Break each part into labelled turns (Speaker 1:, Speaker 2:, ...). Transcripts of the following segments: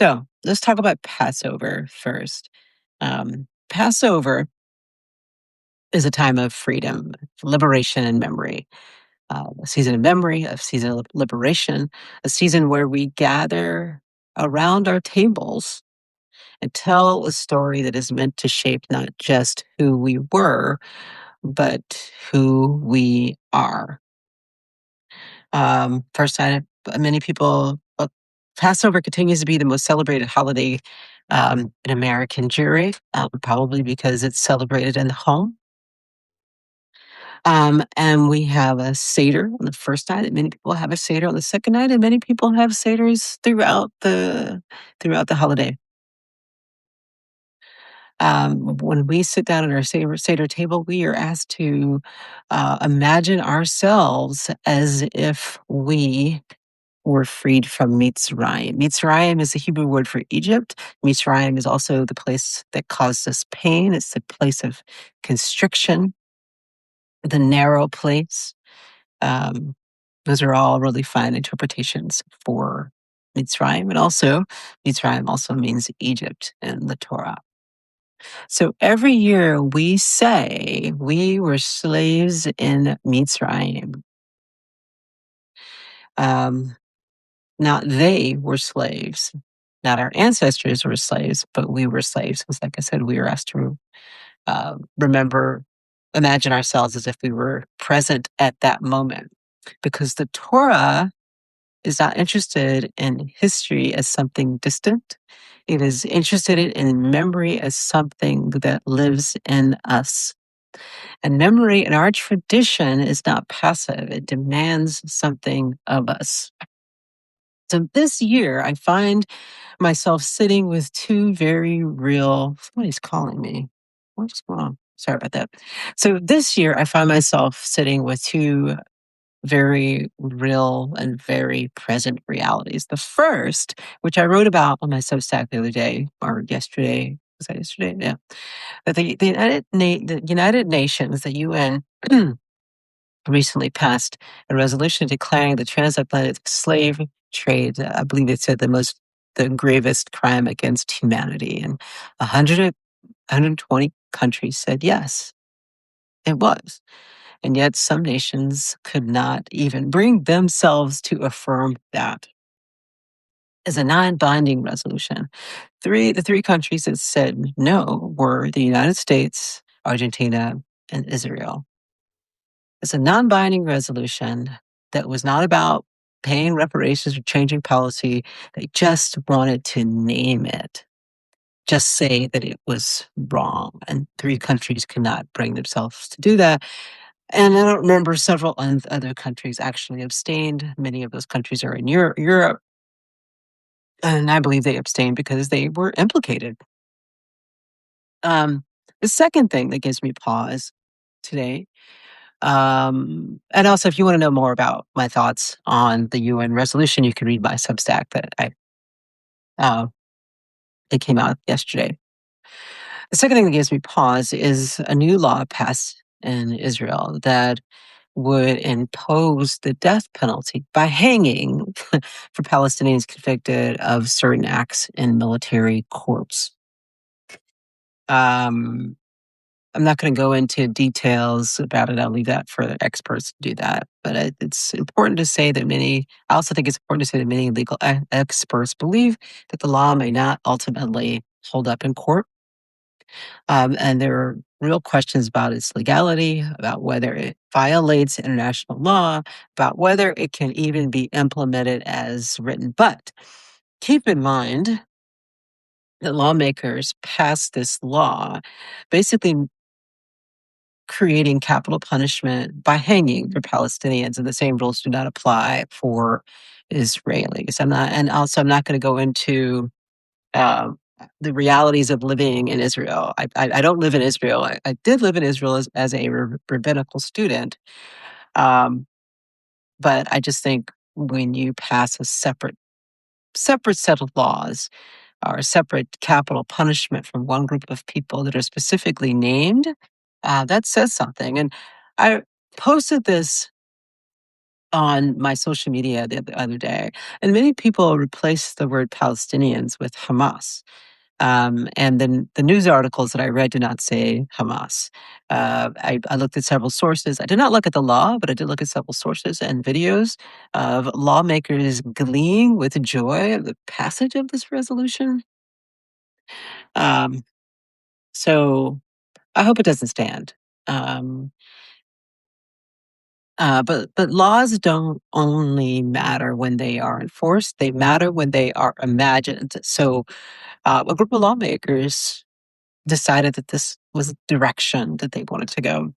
Speaker 1: So let's talk about Passover first. Passover is a time of freedom, liberation, and memory. A season of memory, a season of liberation, a season where we gather around our tables and tell a story that is meant to shape not just who we were, but who we are. First time, many people, Passover continues to be the most celebrated holiday in American Jewry, probably because it's celebrated in the home. And we have a Seder on the first night, and many people have a Seder on the second night, and many people have Seders throughout the holiday. When we sit down at our Seder table, we are asked to imagine ourselves as if we were freed from Mitzrayim. Mitzrayim is the Hebrew word for Egypt. Mitzrayim is also the place that caused us pain. It's the place of constriction, the narrow place. Um, those are all really fine interpretations for Mitzrayim. And also, Mitzrayim also means Egypt in the Torah. So every year we say we were slaves in Mitzrayim. Um, Not they were slaves, not our ancestors were slaves, but we were slaves. Because, like I said, we were asked to remember, imagine ourselves as if we were present at that moment. Because the Torah is not interested in history as something distant. It is interested in memory as something that lives in us. And memory in our tradition is not passive, it demands something of us. So this year, I find myself sitting with two very real, somebody's calling me. What's going on? Sorry about that. So this year, I find myself sitting with two very real and very present realities. The first, which I wrote about on my Substack the other day or yesterday, was that yesterday? Yeah. That the United Nations, the UN, recently passed a resolution declaring the transatlantic slave trade, I believe it said the gravest crime against humanity. And 120 countries said yes, it was. And yet some nations could not even bring themselves to affirm that as a non-binding resolution. The three countries that said no were the United States, Argentina, and Israel. It's a non-binding resolution that was not about paying reparations or changing policy. They just wanted to name it, just say that it was wrong. And three countries cannot bring themselves to do that. And I don't remember several other countries actually abstained. Many of those countries are in Europe. And I believe they abstained because they were implicated. Um, the second thing that gives me pause today. And also, if you want to know more about my thoughts on the UN resolution, you can read my Substack uh, it came out yesterday. The second thing that gives me pause is a new law passed in Israel that would impose the death penalty by hanging for Palestinians convicted of certain acts in military courts. Um, I'm not going to go into details about it. I'll leave that for the experts to do that. But it's important to say that I also think it's important to say that many legal experts believe that the law may not ultimately hold up in court. And there are real questions about its legality, about whether it violates international law, about whether it can even be implemented as written. But keep in mind that lawmakers passed this law basically creating capital punishment by hanging for Palestinians, and the same rules do not apply for Israelis. I'm not going to go into the realities of living in Israel. I don't live in Israel. I did live in Israel as a rabbinical student, um, but I just think when you pass a separate set of laws or a separate capital punishment from one group of people that are specifically named, that says something. And I posted this on my social media the other day, and many people replace the word Palestinians with Hamas. And then the news articles that I read did not say Hamas. I looked at several sources. I did not look at the law, but I did look at several sources and videos of lawmakers gleeing with joy of the passage of this resolution. Um, so I hope it doesn't stand. Um, but laws don't only matter when they are enforced; they matter when they are imagined. So a group of lawmakers decided that this was the direction that they wanted to go.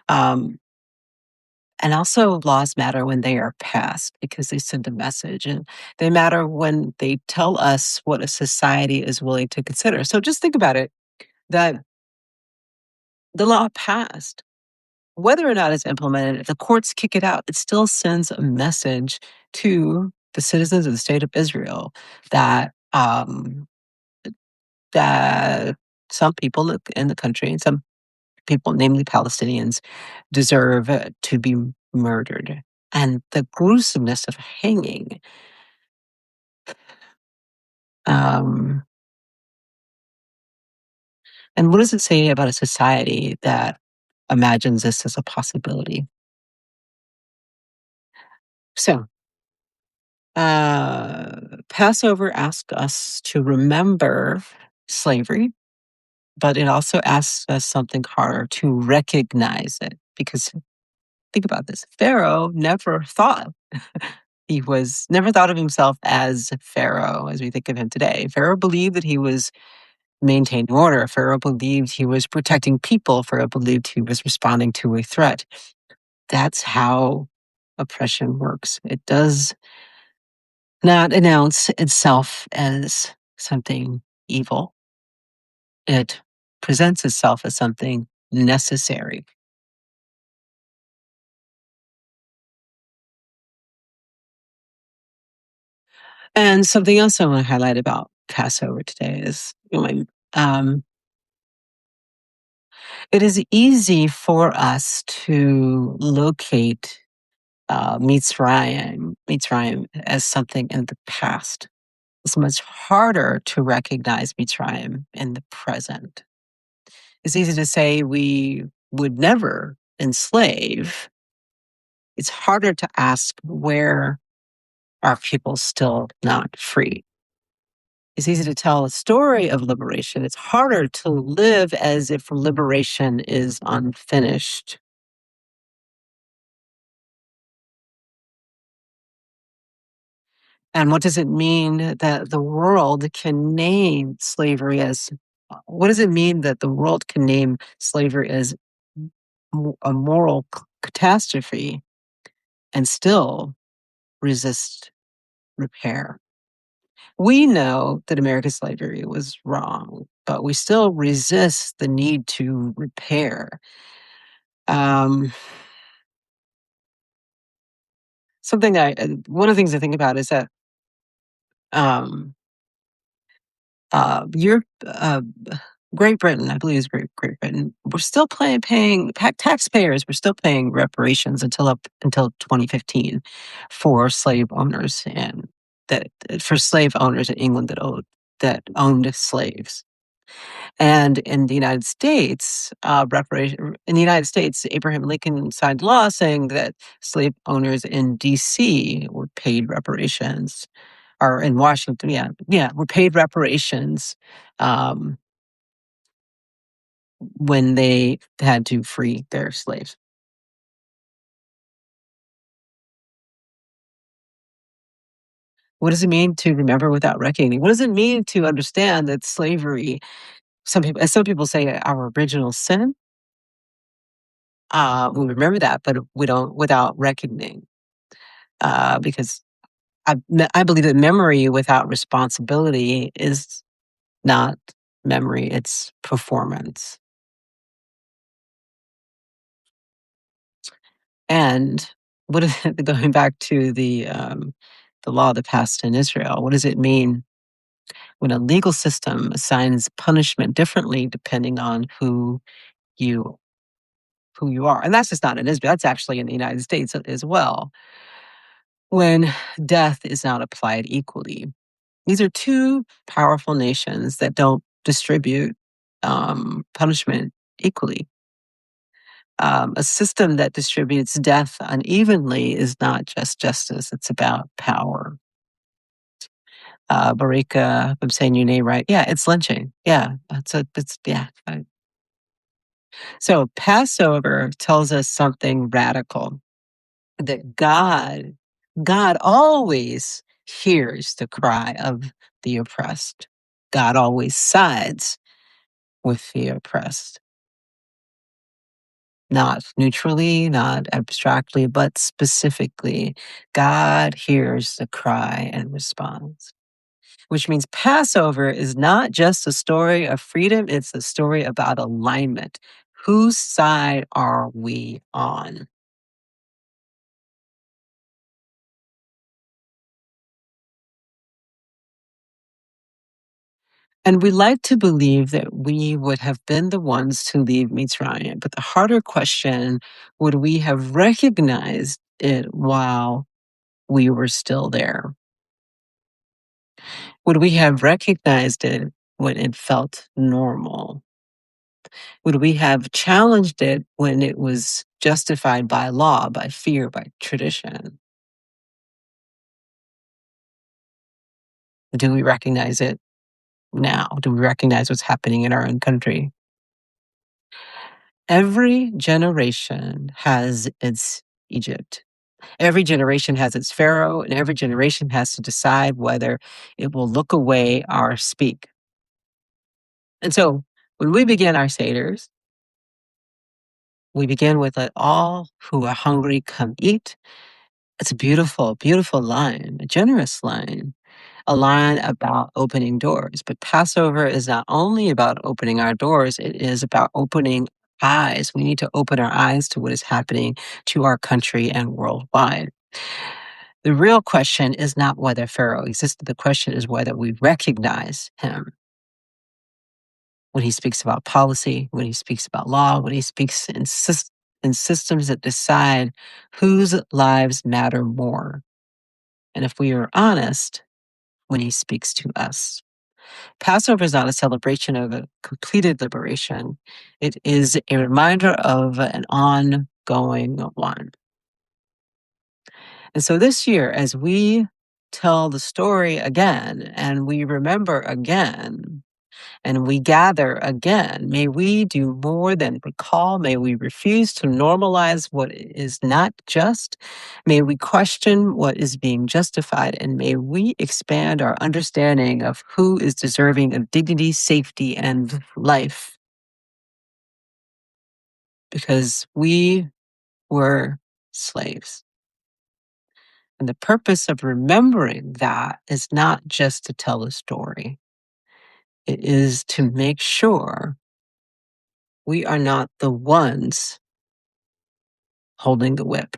Speaker 1: Um, and also, laws matter when they are passed because they send a message, and they matter when they tell us what a society is willing to consider. So just think about it, that the law passed, whether or not it's implemented, if the courts kick it out, it still sends a message to the citizens of the state of Israel that that some people in the country, and some people, namely Palestinians, deserve to be murdered. And the gruesomeness of hanging. Um, and what does it say about a society that imagines this as a possibility? So, uh, Passover asks us to remember slavery, but it also asks us something harder, to recognize it. Because think about this, Pharaoh never thought of himself as Pharaoh as we think of him today. Pharaoh believed that he was maintaining order. Pharaoh believed he was protecting people. Pharaoh believed he was responding to a threat. That's how oppression works. It does not announce itself as something evil. It presents itself as something necessary. And something else I want to highlight about Passover today is, it is easy for us to locate Mitzrayim as something in the past. It's much harder to recognize Mitzrayim in the present. It's easy to say we would never enslave. It's harder to ask, where are people still not free? It's easy to tell a story of liberation. It's harder to live as if liberation is unfinished. And what does it mean that the world can name slavery as what does it mean that the world can name slavery as a moral catastrophe and still resist repair? We know that American slavery was wrong, but we still resist the need to repair. Um, one of the things I think about is that um, Europe, Great Britain, I believe it's Great Britain, we're still paying taxpayers. We're still paying reparations until 2015 for slave owners and that for slave owners in England that owned slaves. And in the United States, Abraham Lincoln signed law saying that slave owners in D.C. were paid reparations, or in Washington, yeah, were paid reparations um, when they had to free their slaves. What does it mean to remember without reckoning? What does it mean to understand that slavery, some people say, our original sin? We remember that, but we don't without reckoning, because I believe that memory without responsibility is not memory; it's performance. And what is going back to the law that passed in Israel? What does it mean when a legal system assigns punishment differently depending on you who you are. And that's just not in Israel, that's actually in the United States as well, when death is not applied equally. These are two powerful nations that don't distribute punishment equally. A system that distributes death unevenly is not just justice, it's about power. Barika, if I'm saying your name right. Yeah, it's lynching. Yeah, yeah. So Passover tells us something radical, that God always hears the cry of the oppressed. God always sides with the oppressed, not neutrally, not abstractly, but specifically. God hears the cry and responds, which means Passover is not just a story of freedom, it's a story about alignment. Whose side are we on? And we like to believe that we would have been the ones to leave Mitzrayim. But the harder question, would we have recognized it while we were still there? Would we have recognized it when it felt normal? Would we have challenged it when it was justified by law, by fear, by tradition? Do we recognize it now? Do we recognize what's happening in our own country? Every generation has its Egypt. Every generation has its Pharaoh, and every generation has to decide whether it will look away or speak. And so when we begin our Seders, we begin with let all who are hungry come eat. It's a beautiful, beautiful line, a generous line, a line about opening doors. But Passover is not only about opening our doors, it is about opening eyes. We need to open our eyes to what is happening to our country and worldwide. The real question is not whether Pharaoh existed. The question is whether we recognize him when he speaks about policy, when he speaks about law, when he speaks in systems that decide whose lives matter more. And if we are honest, when he speaks to us. Passover is not a celebration of a completed liberation. It is a reminder of an ongoing one. And so this year, as we tell the story again and we remember again and we gather again, may we do more than recall. May we refuse to normalize what is not just. May we question what is being justified. And may we expand our understanding of who is deserving of dignity, safety, and life. Because we were slaves. And the purpose of remembering that is not just to tell a story. It is to make sure we are not the ones holding the whip.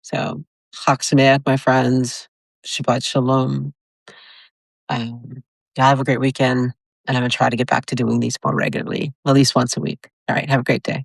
Speaker 1: So, Chag Sameach, my friends. Shabbat Shalom. Y'all have a great weekend. And I'm going to try to get back to doing these more regularly, at least once a week. All right. Have a great day.